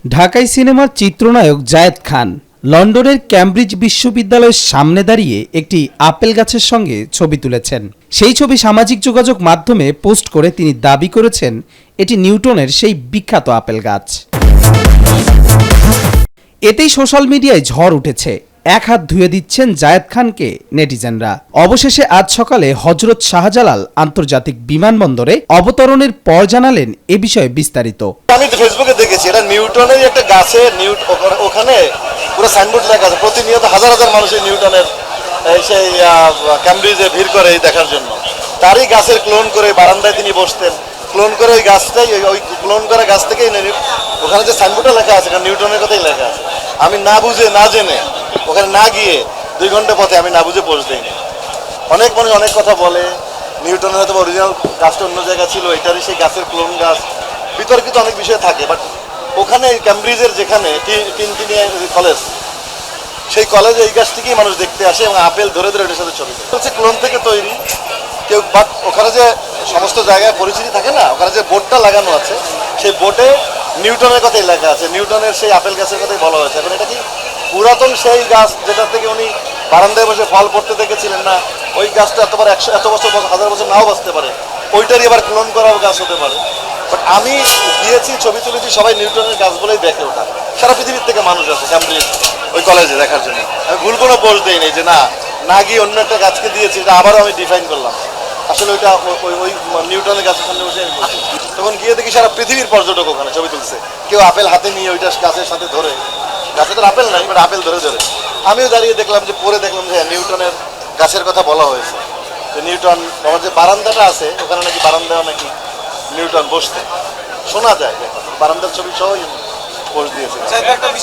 ঢাকাই সিনেমার চিত্রনায়ক জায়েদ খান লন্ডনের ক্যামব্রিজ বিশ্ববিদ্যালয়ের সামনে দাঁড়িয়ে একটি আপেল গাছের সঙ্গে ছবি তুলেছেন। সেই ছবি সামাজিক যোগাযোগ মাধ্যমে পোস্ট করে তিনি দাবি করেছেন এটি নিউটনের সেই বিখ্যাত আপেল গাছ। এতেই সোশ্যাল মিডিয়ায় ঝড় উঠেছে। এক হাত ধুয়ে দিচ্ছেন জায়েদ খানকে নেটিজেনরা। অবশেষে আজ সকালে হযরত শাহজালাল আন্তর্জাতিক বিমানবন্দরে অবতরণের পর জানালেন এ বিষয়ে বিস্তারিত। আমি ফেসবুকে দেখেছি এটা নিউটনের একটা গাছে ওখানে পুরো সাইনবোর্ড লেখা আছে, প্রতিনিয়ত হাজার হাজার মানুষ নিউটনের সেই ক্যামব্রিজে ভিড় করে দেখার জন্য। তারই গাছের ক্লোন করে বারান্দায় তিনি বসতেন, ক্লোন করে ওই গাছটাই ওই ক্লোন করা গাছ থেকেই ওখানে যে সাইনবোর্ডে লেখা আছে নিউটনের কথাই লেখা আছে। আমি না বুঝে না জেনে ওখানে না গিয়ে 2 ঘন্টা পথে আমি না বুঝে পৌঁছ দিইনি। অনেক মানুষ অনেক কথা বলে, নিউটনের হয়তো অরিজিনাল গাছটা অন্য জায়গা ছিল, এটারই সেই গাছের ক্লোন গাছ, বিতর্কিত অনেক বিষয় থাকে। বাট ওখানে ক্যামব্রিজের যেখানে টিনটিনিয়া কলেজ, সেই কলেজে এই গাছটিকেই মানুষ দেখতে আসে এবং আপেল ধরে ধরে এটার সাথে ছবি হচ্ছে ক্লোন থেকে তৈরি কেউ। বাট ওখানে যে সমস্ত জায়গায় পরিচিতি থাকে না, ওখানে যে বোর্ডটা লাগানো আছে সেই বোর্ডে নিউটনের কথাই লেখা আছে, নিউটনের সেই আপেল গাছের কথাই বলা হয়েছে। এখন এটা কি পুরাতন সেই গাছ যেটা থেকে উনি বারান্দায় বসে ফল পড়তে দেখেছিলেন না, ওই গাছটা এত বছর 1000 বছর নাও বাঁচতে পারে, ওইটারই আবার ক্লোন করা গাছ হতে পারে। বাট আমি গিয়েছি, ছবি তুলেছি, সবাই নিউটনের গাছ বলেই দেখে ওটা। সারা পৃথিবীর থেকে মানুষ আছে ক্যামব্রিজ ওই কলেজে দেখার জন্য। আমি ভুল কোনো পোস্ট দিই নেই যে না গিয়ে অন্য একটা গাছকে দিয়েছি, এটা আবারও আমি ডিফাইন করলাম। আসলে ওইটা ওই নিউটনের গাছের সামনে বসে আমি বলছি। তখন গিয়ে দেখি সারা পৃথিবীর পর্যটক ওখানে ছবি তুলছে, কেউ আপেল হাতে নিয়ে ওইটা গাছের সাথে ধরে, গাছে তো আপেল নাই বাট আপেল ধরে ধরে। আমিও দাঁড়িয়ে দেখলাম যে পরে দেখলাম যে নিউটনের গাছের কথা বলা হয়েছে, যে নিউটন আমার যে বারান্দাটা আছে ওখানে নাকি বারান্দাও নাকি নিউটন বসতে শোনা যায়, বারান্দার ছবি সহ পোস্ট দিয়েছে।